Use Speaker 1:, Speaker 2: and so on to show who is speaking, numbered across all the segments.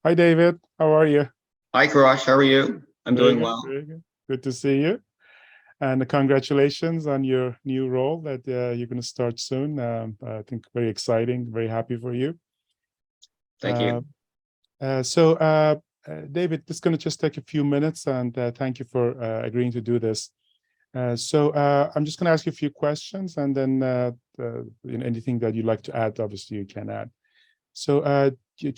Speaker 1: Hi, David. How are you?
Speaker 2: Hi, Karash. How are you? I'm
Speaker 1: Very
Speaker 2: doing
Speaker 1: good,
Speaker 2: well.
Speaker 1: very good. Good to see you. And congratulations on your new role that you're going to start soon. I think very exciting, very happy for you.
Speaker 2: Thank
Speaker 1: Uh,
Speaker 2: you.
Speaker 1: David, it's going to just take a few minutes, and thank you for agreeing to do this. I'm just going to ask you a few questions, and then anything that you'd like to add, obviously you can add.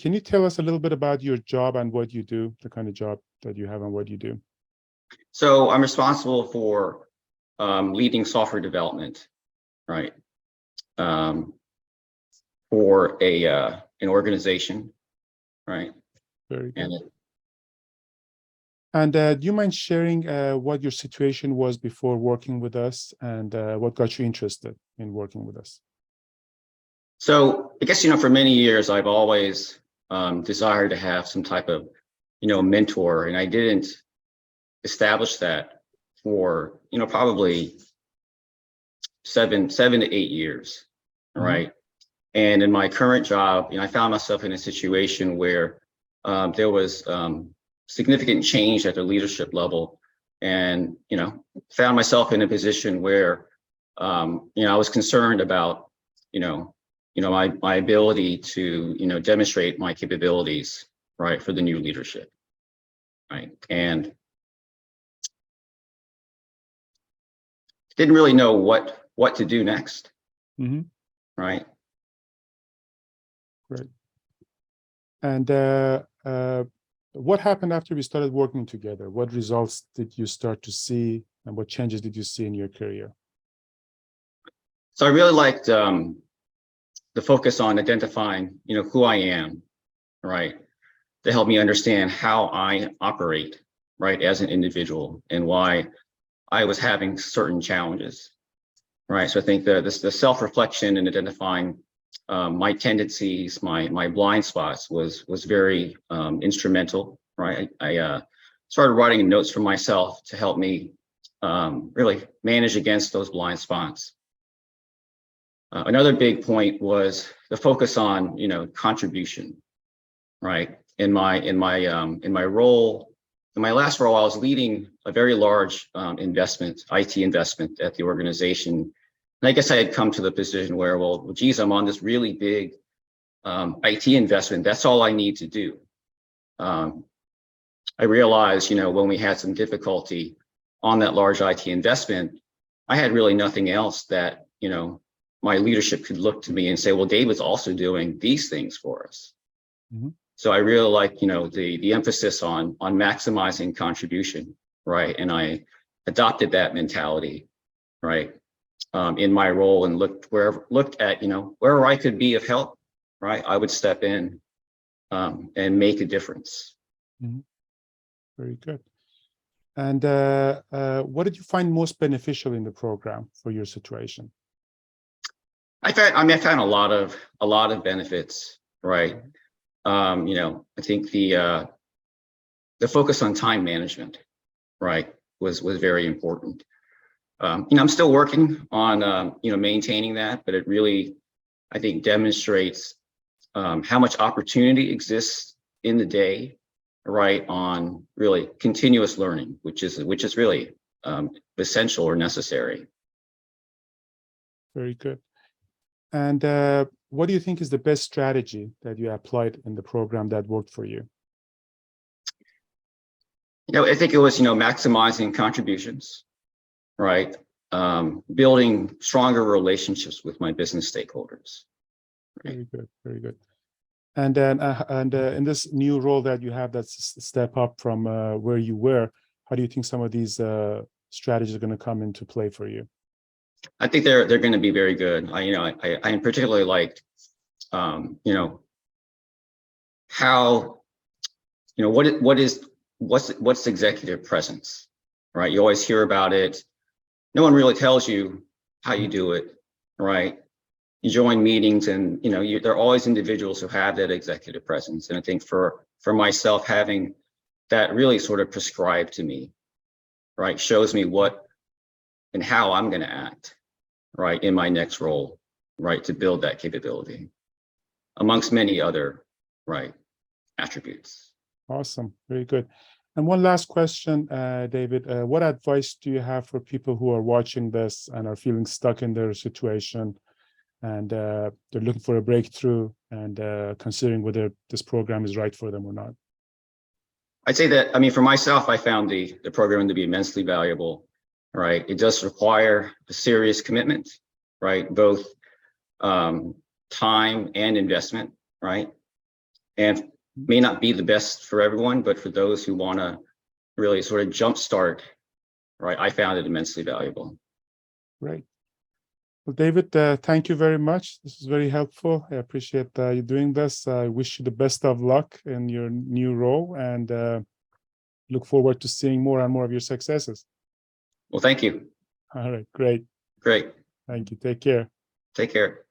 Speaker 1: Can you tell us a little bit about your job and what you do, the kind of job that you have and what you do?
Speaker 2: So I'm responsible for leading software development, right? For an organization, right?
Speaker 1: Very good. And do you mind sharing what your situation was before working with us, and what got you interested in working with us?
Speaker 2: So I guess, for many years, I've always desired to have some type of, mentor, and I didn't establish that for, probably seven to 8 years, right? And in my current job, I found myself in a situation where there was significant change at the leadership level, and found myself in a position where I was concerned about my ability to demonstrate my capabilities, right, for the new leadership, right, and didn't really know what to do next, right.
Speaker 1: Great. And what happened after we started working together? What results did you start to see, and what changes did you see in your career?
Speaker 2: So I really liked the focus on identifying, who I am, right, to help me understand how I operate, right, as an individual, and why I was having certain challenges, right. So I think the self-reflection and identifying my tendencies, my blind spots was very instrumental, right. I started writing notes for myself to help me really manage against those blind spots. Another big point was the focus on, contribution, right. In my role, in my last role, I was leading a very large IT investment at the organization. And I guess I had come to the position where, well, geez, I'm on this really big IT investment. That's all I need to do. I realized, when we had some difficulty on that large IT investment, I had really nothing else that, my leadership could look to me and say, well, David's also doing these things for us. So I really like, the emphasis on maximizing contribution, right? And I adopted that mentality, right, in my role, and looked at, wherever I could be of help, right, I would step in and make a difference.
Speaker 1: Very good. And what did you find most beneficial in the program for your situation?
Speaker 2: I found a lot of benefits, right? I think the focus on time management, right, was very important. I'm still working on maintaining that, but it really, I think, demonstrates how much opportunity exists in the day, right, on really continuous learning, which is really essential or necessary.
Speaker 1: Very good. And what do you think is the best strategy that you applied in the program that worked for you?
Speaker 2: I think it was, maximizing contributions, right? Building stronger relationships with my business stakeholders. Right?
Speaker 1: Very good, very good. And then, in this new role that you have, that's a step up from where you were, how do you think some of these strategies are going to come into play for you?
Speaker 2: I think they're going to be very good. I particularly liked, how, what's executive presence, right? You always hear about it. No one really tells you how you do it, right? You join meetings, and there are always individuals who have that executive presence. And I think for myself, having that really sort of prescribed to me, right, shows me what and how I'm going to act, right, in my next role, right, to build that capability, amongst many other, right, attributes.
Speaker 1: Awesome. Very good. And one last question, David, what advice do you have for people who are watching this and are feeling stuck in their situation and they're looking for a breakthrough and considering whether this program is right for them or not?
Speaker 2: I'd say that, I mean, for myself, I found the program to be immensely valuable, right? It does require a serious commitment, right? Both time and investment, right? And may not be the best for everyone, but for those who want to really sort of jumpstart, right? I found it immensely valuable.
Speaker 1: Great. Well, David, thank you very much. This is very helpful. I appreciate you doing this. I wish you the best of luck in your new role and look forward to seeing more and more of your successes.
Speaker 2: Well, thank you.
Speaker 1: All right, great.
Speaker 2: Great.
Speaker 1: Thank you. Take care.
Speaker 2: Take care.